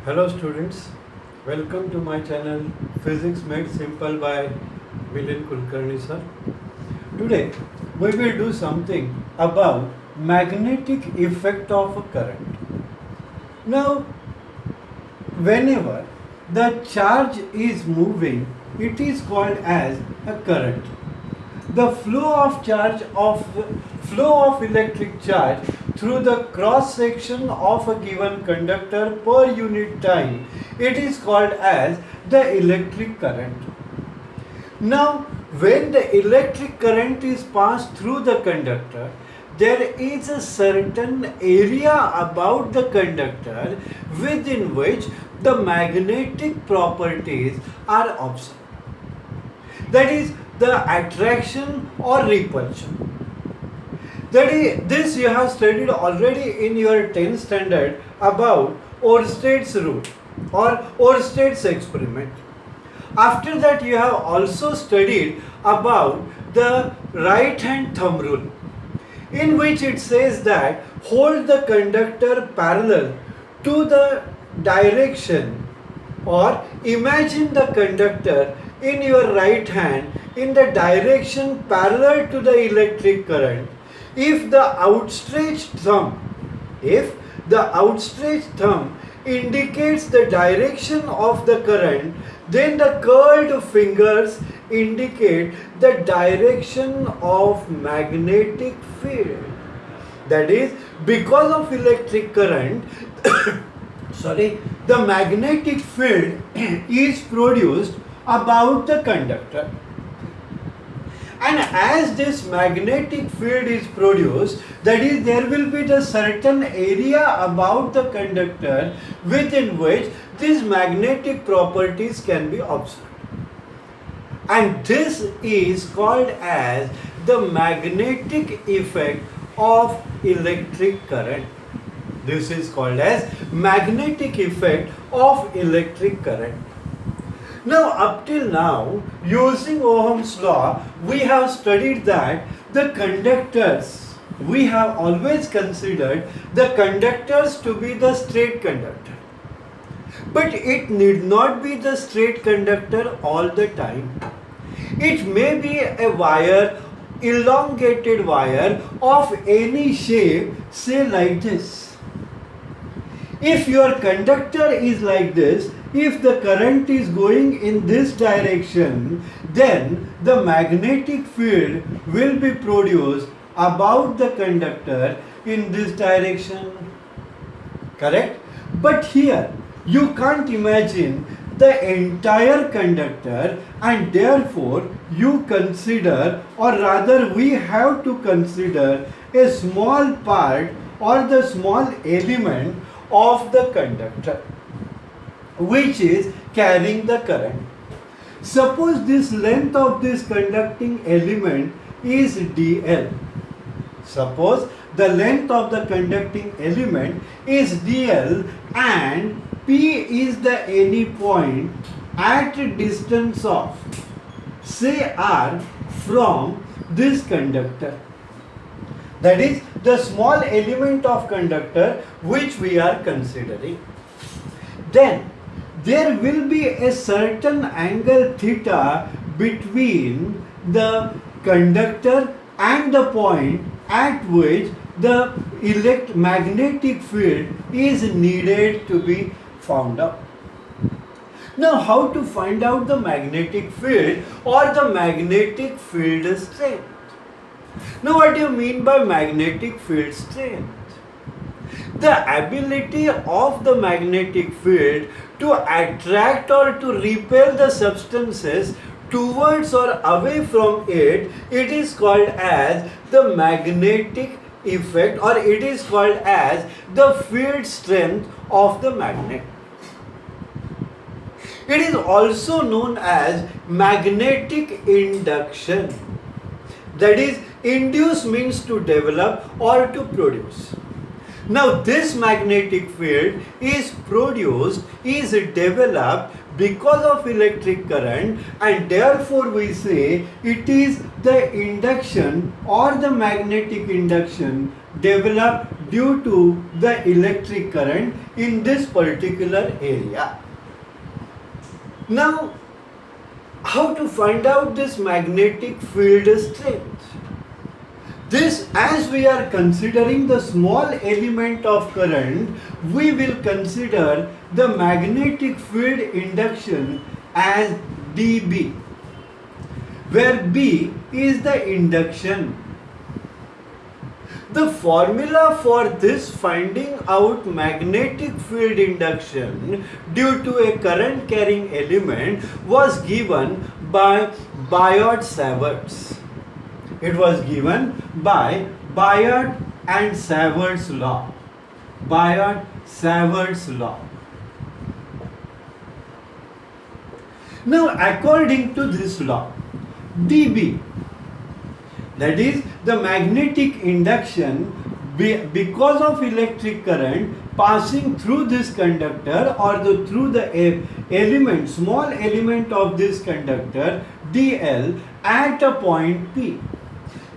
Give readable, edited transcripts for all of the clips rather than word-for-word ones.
Hello students, welcome to my channel Physics Made Simple by Milind Kulkarni sir. Today we will do something about magnetic effect of a current. Now whenever the charge is moving, it is called as a current. The flow of electric charge through the cross section of a given conductor per unit time, it is called as the electric current. Now when the electric current is passed through the conductor, there is a certain area about the conductor within which the magnetic properties are observed. That is the attraction or repulsion. This you have studied already in your 10th standard about Oersted's rule or Oersted's experiment. After that you have also studied about the right hand thumb rule, in which it says that hold the conductor parallel to the direction, or imagine the conductor in your right hand in the direction parallel to the electric current. If the outstretched thumb indicates the direction of the current, then the curled fingers indicate the direction of magnetic field. That is, because of electric current, the magnetic field is produced about the conductor. And as this magnetic field is produced, that is, there will be the certain area about the conductor within which these magnetic properties can be observed. And this is called as the magnetic effect of electric current. This is called as magnetic effect of electric current. Now, up till now, using Ohm's law, we have studied that the conductors, we have always considered the conductors to be the straight conductor. But it need not be the straight conductor all the time. It may be a wire, elongated wire of any shape, say like this. If your conductor is like this, if the current is going in this direction, then the magnetic field will be produced about the conductor in this direction. Correct? But here you can't imagine the entire conductor, and therefore you consider, or rather we have to consider, a small part or the small element of the conductor which is carrying the current. Suppose this length of this conducting element is dl. Suppose the length of the conducting element is dl and P is the any point at a distance of, say, r from this conductor. That is the small element of conductor which we are considering. Then there will be a certain angle theta between the conductor and the point at which the magnetic field is needed to be found out. Now, how to find out the magnetic field or the magnetic field strength? Now, what do you mean by magnetic field strength? The ability of the magnetic field to attract or to repel the substances towards or away from it, it is called as the magnetic effect, or it is called as the field strength of the magnet. It is also known as magnetic induction. That is, induce means to develop or to produce. Now this magnetic field is produced, is developed because of electric current, and therefore we say it is the induction or the magnetic induction developed due to the electric current in this particular area. Now, how to find out this magnetic field strength? This, as we are considering the small element of current, we will consider the magnetic field induction as dB, where B is the induction. The formula for this finding out magnetic field induction due to a current carrying element was given by Biot-Savart's. It was given by Biot and Savart's law. Biot-Savart's law. Now, according to this law, dB, that is the magnetic induction because of electric current passing through this conductor or through the element, small element of this conductor dl at a point P.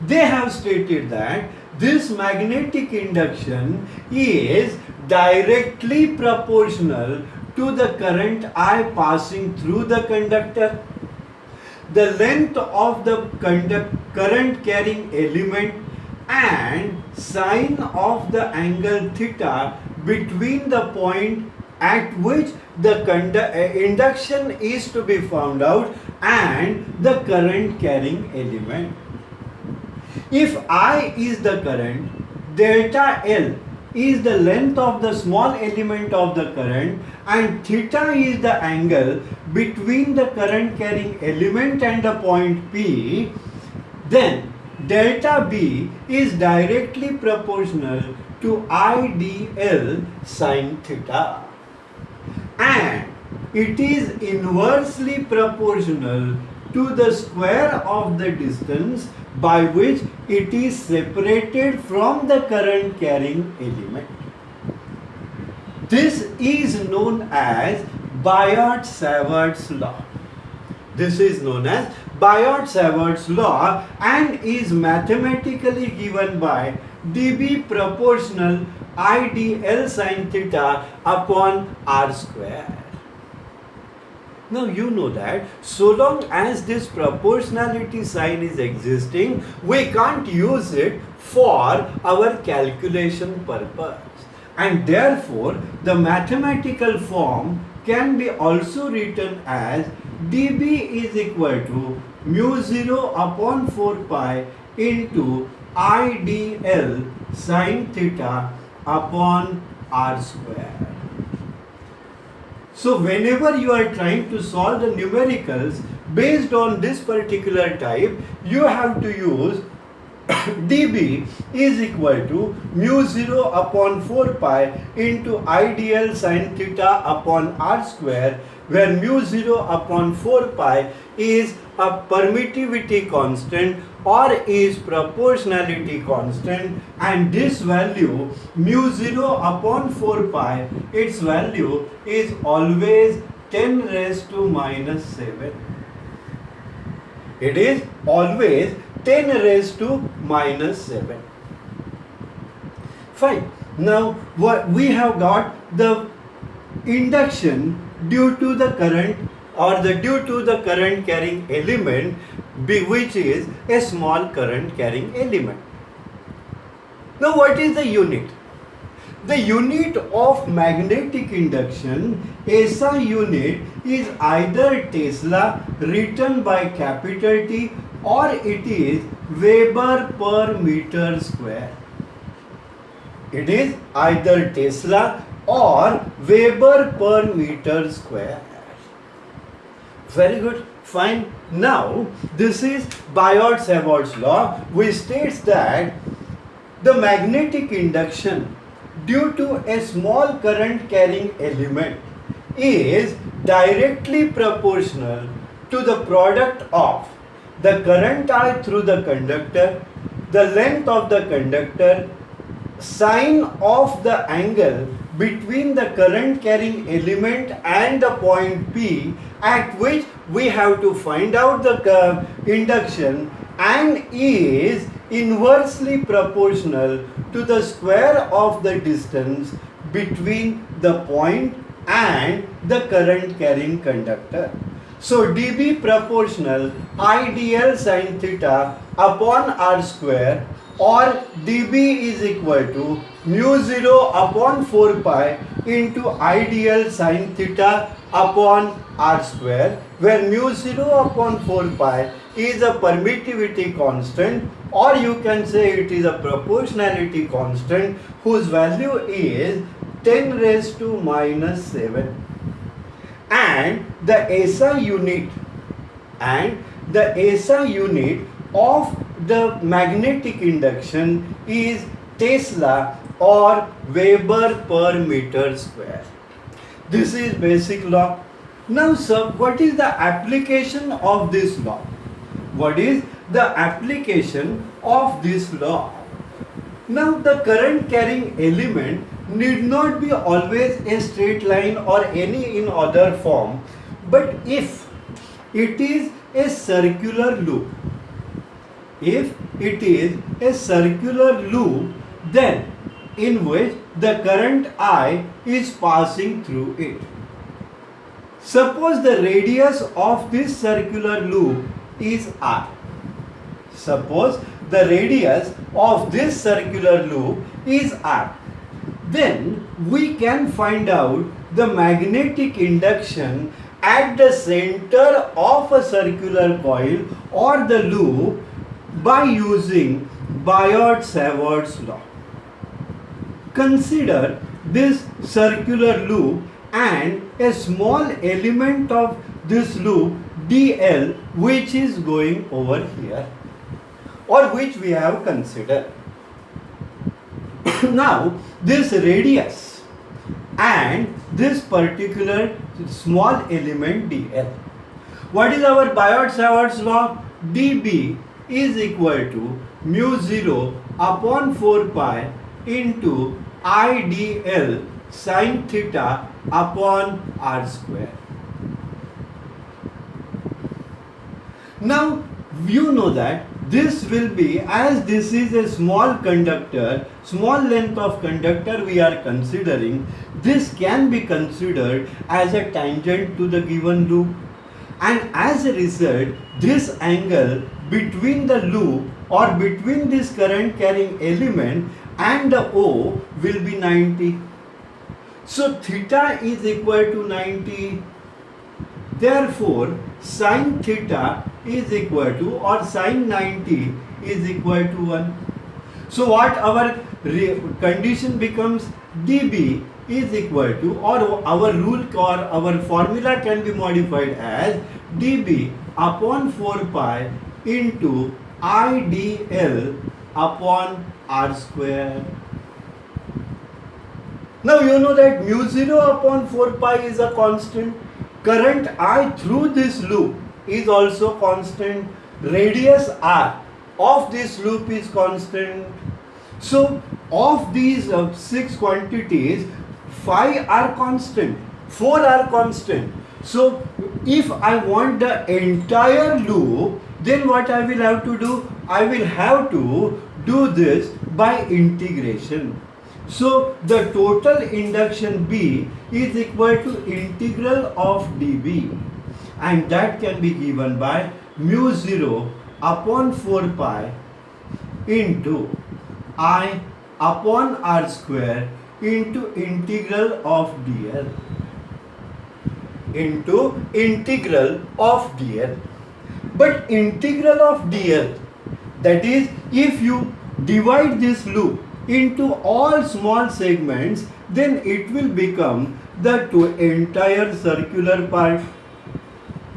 They have stated that this magnetic induction is directly proportional to the current I passing through the conductor. The length of the current carrying element and sine of the angle theta between the point at which the induction is to be found out and the current carrying element. If I is the current, delta L is the length of the small element of the current, and theta is the angle between the current carrying element and the point P, then delta B is directly proportional to IDL sine theta, and it is inversely proportional to the square of the distance by which it is separated from the current carrying element. This is known as Biot-Savart's law. This is known as Biot-Savart's law and is mathematically given by dB proportional IDL sine theta upon r square. Now you know that so long as this proportionality sign is existing, we can't use it for our calculation purpose. And therefore, the mathematical form can be also written as dB is equal to mu 0 upon 4 pi into IDL sine theta upon r square. So whenever you are trying to solve the numericals based on this particular type, you have to use dB is equal to mu 0 upon 4 pi into IDL sine theta upon r square, where mu 0 upon 4 pi is a permittivity constant or is proportionality constant, and this value mu 0 upon 4 pi, its value is always 10 raised to minus 7. It is always 10 raised to minus 7. Fine. Now what we have got the induction due to the current or due to the current carrying element, which is a small current carrying element. Now what is the unit? The unit of magnetic induction, SI unit, is either Tesla written by capital T or it is Weber per meter square. It is either Tesla or Weber per meter square. Very good. Fine. Now, this is Biot-Savart's law, which states that the magnetic induction due to a small current carrying element is directly proportional to the product of the current I through the conductor, the length of the conductor, sine of the angle between the current carrying element and the point P at which we have to find out the induction and is inversely proportional to the square of the distance between the point and the current carrying conductor. So dB proportional IDL sin theta upon R square, or dB is equal to mu 0 upon 4 pi into IDL sin theta upon R square, where mu 0 upon 4 pi is a permittivity constant, or you can say it is a proportionality constant whose value is 10 raised to minus 7. And the SI unit of the magnetic induction is Tesla or Weber per meter square. This is basic law. Now sir, what is the application of this law? What is the application of this law? Now the current carrying element need not be always a straight line or any in other form, but if it is a circular loop, then in which the current I is passing through it. Suppose the radius of this circular loop is R. Suppose the radius of this circular loop is R. Then we can find out the magnetic induction at the center of a circular coil or the loop by using Biot-Savart's law. Consider this circular loop and a small element of this loop dl, which is going over here, or which we have considered. Now this radius and this particular small element dl. What is our Biot-Savart's law? dB is equal to mu 0 upon 4 pi into IDL sin theta upon R square. Now you know that this will be, as this is a small conductor, small length of conductor we are considering, this can be considered as a tangent to the given loop, and as a result this angle between the loop or between this current carrying element and the O will be 90. So theta is equal to 90. Therefore sin theta is equal to, or sin 90 is equal to 1. So what our condition becomes? dB is equal to, or our rule or our formula can be modified as dB upon 4 pi into IDL upon R square. Now you know that mu 0 upon 4 pi is a constant. Current I through this loop is also constant. Radius R of this loop is constant. So of these 6 quantities, 5 are constant, 4 are constant. So if I want the entire loop, then what I will have to do? I will have to do this by integration. So the total induction B is equal to integral of dB, and that can be given by mu 0 upon 4 pi into I upon R square into integral of dl, into integral of dl. But integral of dl, that is, if you divide this loop into all small segments, then it will become the entire circular part,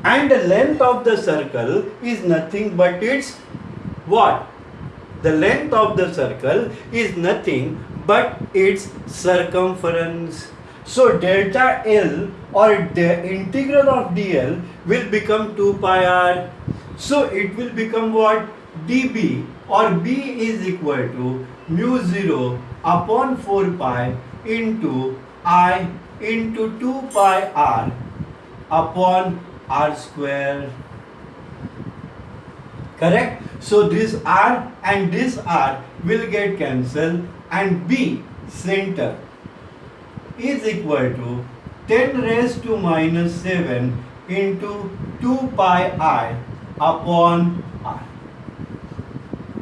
and the length of the circle is nothing but its what? The length of the circle is nothing but its circumference. So delta L, or the integral of dl, will become 2 pi r. So it will become what? dB, or B is equal to mu 0 upon 4 pi into I into 2 pi r upon r square. Correct? So this r and this r will get cancelled, and B center is equal to 10 raised to minus 7 into 2 pi I upon r.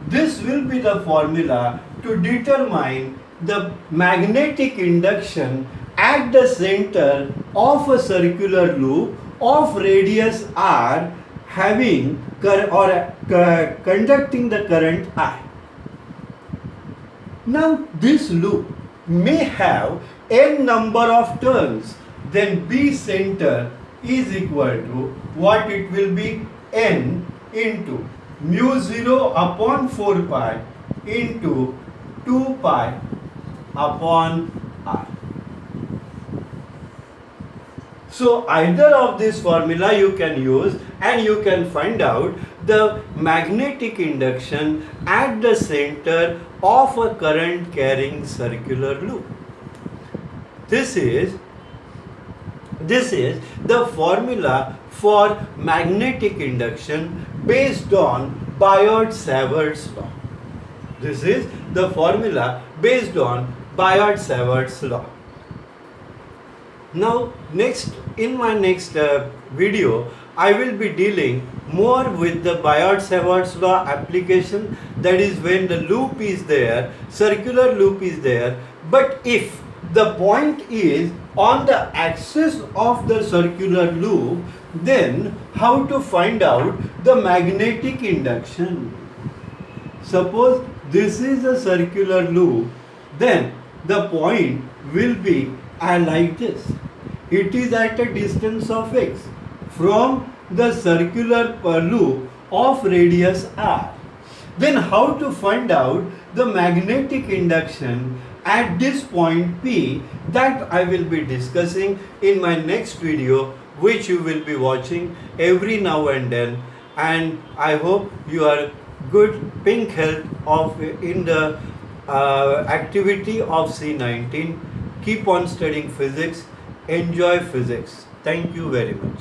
This will be the formula to determine the magnetic induction at the center of a circular loop of radius r having conducting the current I. Now this loop may have n number of turns, then B center is equal to what it will be, n into mu 0 upon 4 pi into 2 pi upon r. So either of this formula you can use, and you can find out the magnetic induction at the center of a current carrying circular loop. This is the formula for magnetic induction based on Biot-Savart's law. This is the formula based on Biot-Savart's law. Now in my next video, I will be dealing more with the Biot-Savart's law application, that is when the loop is there, circular loop is there, but if the point is on the axis of the circular loop, then how to find out the magnetic induction. Suppose this is a circular loop, then the point will be like this. It is at a distance of x from the circular loop of radius r. Then how to find out the magnetic induction at this point P, that I will be discussing in my next video, which you will be watching every now and then. And I hope you are good pink health in the activity of C19. Keep on studying physics. Enjoy physics. Thank you very much.